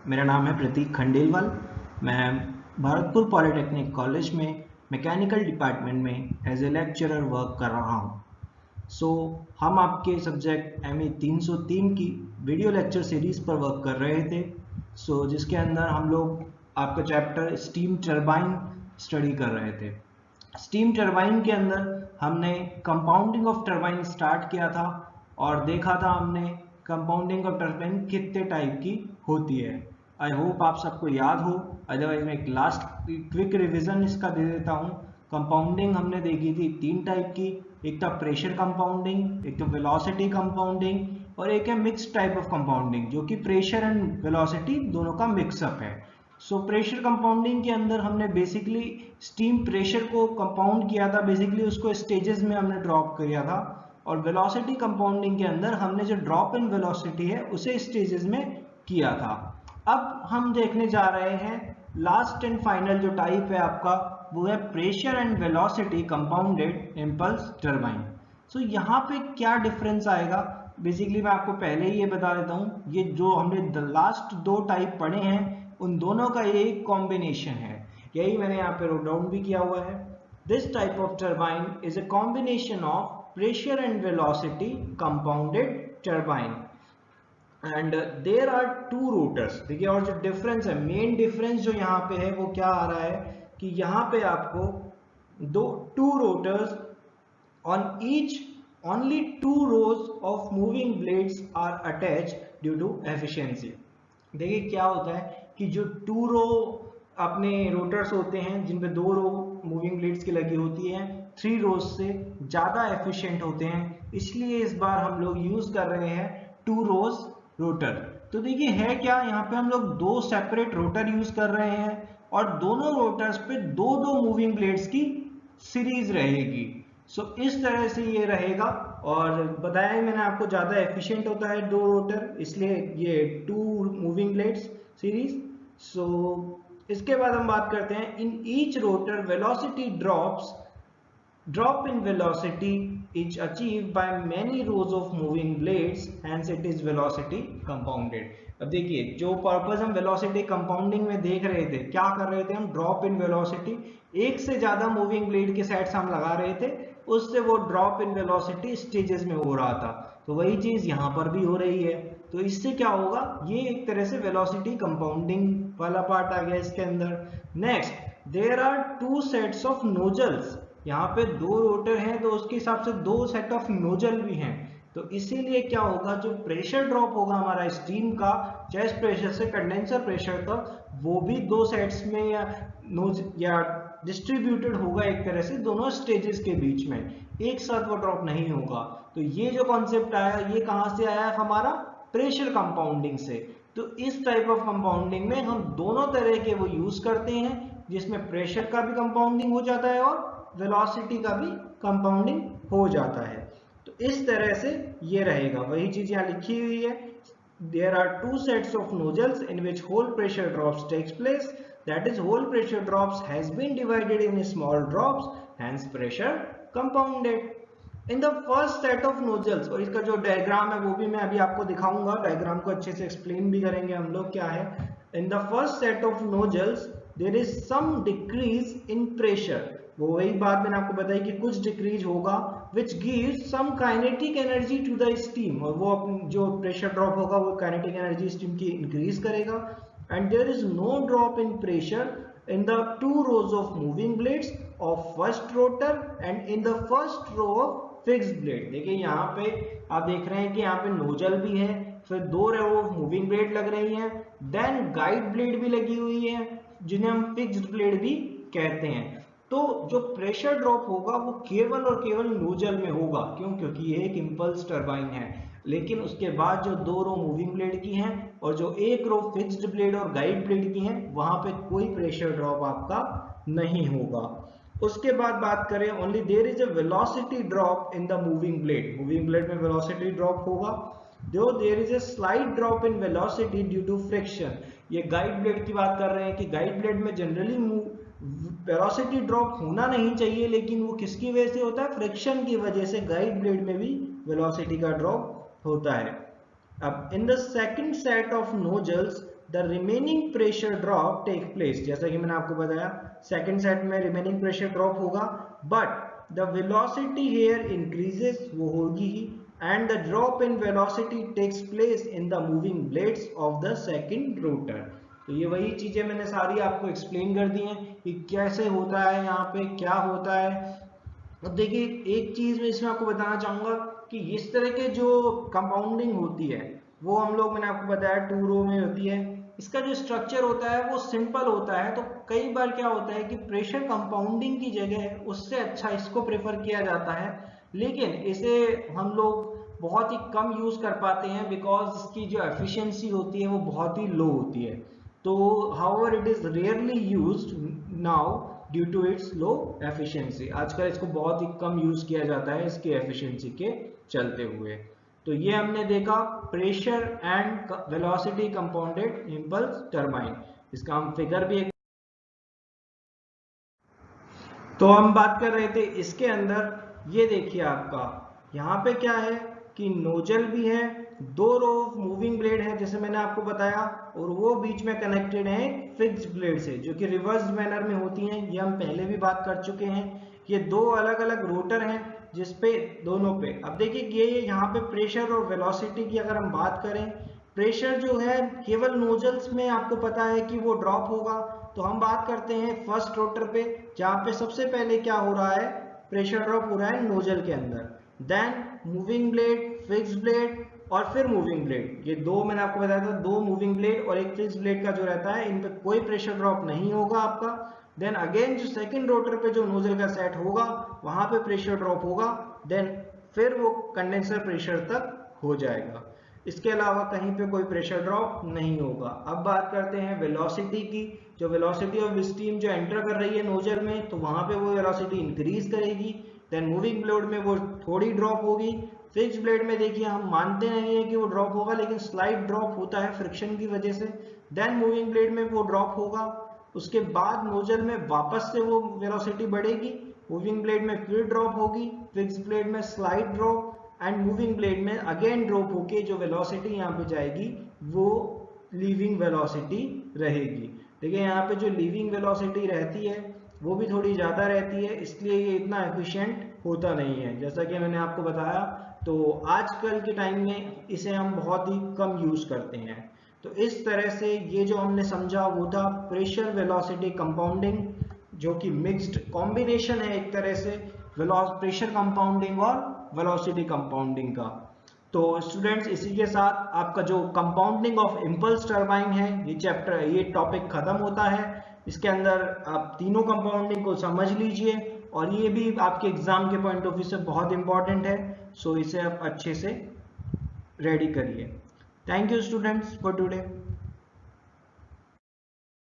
मेरा नाम है प्रतीक खंडेलवाल। मैं भरतपुर पॉलिटेक्निक कॉलेज में मैकेनिकल डिपार्टमेंट में एज ए लेक्चरर वर्क कर रहा हूँ। हम आपके सब्जेक्ट ME 303 की वीडियो लेक्चर सीरीज़ पर वर्क कर रहे थे। जिसके अंदर हम लोग आपका चैप्टर स्टीम टरबाइन स्टडी कर रहे थे। स्टीम टरबाइन के अंदर हमने कंपाउंडिंग ऑफ टरबाइन स्टार्ट किया था और देखा था हमने कंपाउंडिंग ऑफ टरबाइन कितने टाइप की होती है। आई होप आप सबको याद हो, अदरवाइज मैं एक लास्ट क्विक रिवीजन इसका दे देता हूँ। कंपाउंडिंग हमने देखी थी 3 टाइप की, एक था प्रेशर कंपाउंडिंग, एक तो वेलोसिटी कंपाउंडिंग और एक है मिक्स टाइप ऑफ कंपाउंडिंग जो कि प्रेशर एंड वेलोसिटी दोनों का मिक्सअप है। प्रेशर कंपाउंडिंग के अंदर हमने बेसिकली स्टीम प्रेशर को कंपाउंड किया था, बेसिकली उसको स्टेजेस में हमने ड्रॉप किया था। और वेलोसिटी कंपाउंडिंग के अंदर हमने जो ड्रॉप इन वेलोसिटी है उसे स्टेजेस में किया था। अब हम देखने जा रहे हैं लास्ट एंड फाइनल जो टाइप है आपका, वो है pressure and velocity compounded impulse turbine. यहाँ पे क्या डिफरेंस आएगा, बेसिकली मैं आपको पहले ही ये बता देता हूँ। ये जो हमने लास्ट 2 टाइप पढ़े हैं उन दोनों का एक कॉम्बिनेशन है, यही मैंने यहाँ पे नोट डाउन भी किया हुआ है। This type of turbine is a combination of pressure and velocity compounded turbine and there are 2 rotors. देखिए, और जो डिफरेंस है, मेन डिफरेंस जो यहाँ पे है वो क्या आ रहा है कि यहाँ पे आपको 2 rotors on each only 2 rows of moving blades are attached due to efficiency। देखिए क्या होता है कि जो 2 रो अपने रोटर्स होते हैं जिन पे 2 रो मूविंग ब्लेड्स की लगी होती है, 3 रोज से ज़्यादा एफिशिएंट होते हैं, इसलिए इस बार हम लोग यूज कर रहे हैं 2 रोज रोटर। तो देखिए है क्या, यहाँ पे हम लोग 2 सेपरेट रोटर यूज कर रहे हैं और दोनों रोटर्स पे 2-2 मूविंग ब्लेड्स की सीरीज रहेगी। इस तरह से ये रहेगा और बताया ही मैंने आपको, ज़्यादा एफिशिएंट होता है 2 रोटर, इसलिए ये 2 मूविंग ब्लेड्स सीरीज। इसके बाद हम बात करते हैं in each rotor velocity drop in velocity is achieved by many rows of moving blades, hence it is velocity compounded। अब देखिए, जो पर्पस हम वेलोसिटी कंपाउंडिंग में देख रहे थे, क्या कर रहे थे हम, ड्रॉप इन वेलोसिटी, एक से ज्यादा मूविंग ब्लेड के सेट्स हम लगा रहे थे, उससे वो ड्रॉप इन वेलोसिटी स्टेजेस में हो रहा था। तो वही चीज यहाँ पर भी हो रही है। तो इससे क्या होगा, ये एक तरह से वेलोसिटी कंपाउंडिंग वाला पार्ट आ गया इसके अंदर। Next, there are 2 sets of nozzles. यहाँ पे 2 रोटर हैं तो उसके हिसाब से 2 सेट ऑफ नोजल भी हैं। तो इसीलिए क्या होगा, जो प्रेशर ड्रॉप होगा हमारा स्टीम का चेस्ट प्रेशर से कंडेंसर प्रेशर तक, वो भी 2 सेट्स में या डिस्ट्रीब्यूटेड होगा एक तरह से दोनों स्टेजेस के बीच में, एक साथ वो ड्रॉप नहीं होगा। तो ये जो कॉन्सेप्ट आया, ये कहाँ से आया है, हमारा प्रेशर कंपाउंडिंग से। तो इस टाइप ऑफ कंपाउंडिंग में हम दोनों तरह के वो यूज करते हैं, जिसमें प्रेशर का भी कंपाउंडिंग हो जाता है और वेलोसिटी का भी कंपाउंडिंग हो जाता है। तो इस तरह से ये रहेगा, वही चीज यहाँ लिखी हुई है। There are 2 sets of nozzles in which hole pressure drops takes place, that is hole pressure drops has been divided in small drops, hence pressure compounded। In the first set of nozzles, और इसका जो diagram है वो भी मैं अभी आपको दिखाऊंगा, डायग्राम को अच्छे से एक्सप्लेन भी करेंगे हम लोग क्या है। In the first set of nozzles there is some decrease in pressure, वो वही बात मैंने आपको बताई कि कुछ डिक्रीज होगा, which gives some kinetic energy to the steam, और वो जो प्रेशर ड्रॉप होगा वो काइनेटिक एनर्जी स्टीम की इंक्रीज करेगा। and there is no drop in pressure in the 2 rows of moving blades of first rotor and in the first row of fixed blade। देखिए यहाँ पे आप देख रहे हैं कि यहाँ पे नोजल भी है, फिर 2 रो ऑफ मूविंग ब्लेड लग रही हैं, देन गाइड ब्लेड भी लगी हुई है जिन्हें हम फिक्स्ड ब्लेड भी कहते हैं। तो जो प्रेशर ड्रॉप होगा वो केवल और केवल नोजल में होगा, क्यों, क्योंकि ये एक इंपल्स टरबाइन है। लेकिन उसके बाद जो 2 रो मूविंग ब्लेड की हैं और जो 1 रो फिक्स्ड ब्लेड और गाइड ब्लेड की हैं, वहां पे कोई प्रेशर ड्रॉप आपका नहीं होगा। उसके बाद बात करें, only there is a velocity drop in the moving blade, moving blade में वेलोसिटी ड्रॉप होगा। जो there is a slight drop in velocity due to friction, ये गाइड ब्लेड की बात कर रहे हैं कि गाइड ब्लेड में जनरली वेलोसिटी ड्रॉप होना नहीं चाहिए, लेकिन वो किसकी वजह से होता है, फ्रिक्शन की वजह से गाइड ब्लेड में भी वेलोसिटी का ड्रॉप होता है। अब in the second set of nozzles the remaining pressure drop take place. जैसा कि मैंने आपको बताया सेकंड सेट में रिमेनिंग प्रेशर ड्रॉप होगा, but the velocity here increases, वो होगी ही, and the drop in velocity takes place in the moving blades of the second rotor। तो ये वही चीजें मैंने सारी आपको एक्सप्लेन कर दी हैं कि कैसे होता है, यहाँ पे क्या होता है। अब देखिए एक चीज मैं इसमें आपको बताना चाहूंगा कि इस तरह के जो कंपाउंडिंग होती है वो हम लोग, मैंने आपको बताया 2 रो में होती है। इसका जो स्ट्रक्चर होता है वो सिंपल होता है, तो कई बार क्या होता है कि प्रेशर कंपाउंडिंग की जगह उससे अच्छा इसको प्रेफर किया जाता है, लेकिन इसे हम लोग बहुत ही कम यूज कर पाते हैं बिकॉज इसकी जो एफिशिएंसी होती है वो बहुत ही लो होती है। तो however it is rarely used now due to its low efficiency. आजकल इसको बहुत ही कम यूज किया जाता है इसकी एफिशिएंसी के चलते हुए। तो ये हमने देखा pressure and velocity compounded impulse turbine. इसका हम फिगर भी एक, तो हम बात कर रहे थे इसके अंदर। ये देखिए आपका यहाँ पे क्या है कि नोजल भी है, 2 रो मूविंग ब्लेड है जैसे मैंने आपको बताया, और वो बीच में कनेक्टेड है फिक्स्ड ब्लेड से जो कि रिवर्स मैनर में होती हैं। ये हम पहले भी बात कर चुके हैं। ये 2 अलग अलग रोटर हैं जिसपे दोनों पे, अब देखिए ये यहाँ पे प्रेशर और वेलोसिटी की अगर हम बात करें, प्रेशर जो है केवल नोजल्स में आपको पता है कि वो ड्रॉप होगा। तो हम बात करते हैं फर्स्ट रोटर पे जहाँ पे सबसे पहले क्या हो रहा है, प्रेशर ड्रॉप हो रहा है नोजल के अंदर, then moving blade, fixed blade और फिर मूविंग ब्लेड। ये 2 मैंने आपको बताया था, 2 मूविंग ब्लेड और एक फिक्स्ड ब्लेड का जो रहता है, इन पे कोई प्रेशर ड्रॉप नहीं होगा आपका। देन अगेन जो सेकंड रोटर पे जो नोजल का सेट होगा वहां पे प्रेशर ड्रॉप होगा, देन फिर वो कंडेंसर प्रेशर तक हो जाएगा। इसके अलावा कहीं पे कोई प्रेशर ड्रॉप नहीं होगा। अब बात करते हैं वेलोसिटी की। जो वेलोसिटी ऑफ स्टीम जो एंटर कर रही है नोजल में, तो वहां पे वो वेलोसिटी इंक्रीज करेगी। देन मूविंग ब्लेड में वो थोड़ी ड्रॉप होगी। फिक्स्ड ब्लेड में देखिए हम मानते नहीं है कि वो ड्रॉप होगा, लेकिन स्लाइट ड्रॉप होता है फ्रिक्शन की वजह से। देन मूविंग ब्लेड में वो ड्रॉप होगा, उसके बाद नोजल में वापस से वो वेलोसिटी बढ़ेगी, मूविंग ब्लेड में फिर ड्रॉप होगी, फिक्स्ड ब्लेड में slight drop, and moving blade में अगेन ड्रॉप होके जो वेलोसिटी यहाँ पे जाएगी वो लीविंग वेलोसिटी रहेगी। देखिए यहाँ पे जो लीविंग वेलोसिटी रहती है वो भी थोड़ी ज़्यादा रहती है, इसलिए ये इतना एफिशिएंट होता नहीं है। जैसा कि मैंने आपको बताया, तो आजकल के टाइम में इसे हम बहुत ही कम यूज करते हैं। तो इस तरह से ये जो हमने समझा वो था प्रेशर वेलोसिटी कंपाउंडिंग, जो कि मिक्स्ड कॉम्बिनेशन है एक तरह से प्रेशर कंपाउंडिंग और वेलोसिटी कंपाउंडिंग का। तो स्टूडेंट्स इसी के साथ आपका जो कंपाउंडिंग ऑफ इंपल्स टरबाइन है ये चैप्टर, ये टॉपिक खत्म होता है। इसके अंदर आप तीनों कंपाउंडिंग को समझ लीजिए और ये भी आपके एग्जाम के पॉइंट ऑफ व्यू से बहुत इंपॉर्टेंट है। सो इसे आप अच्छे से रेडी करिए। Thank you students for today.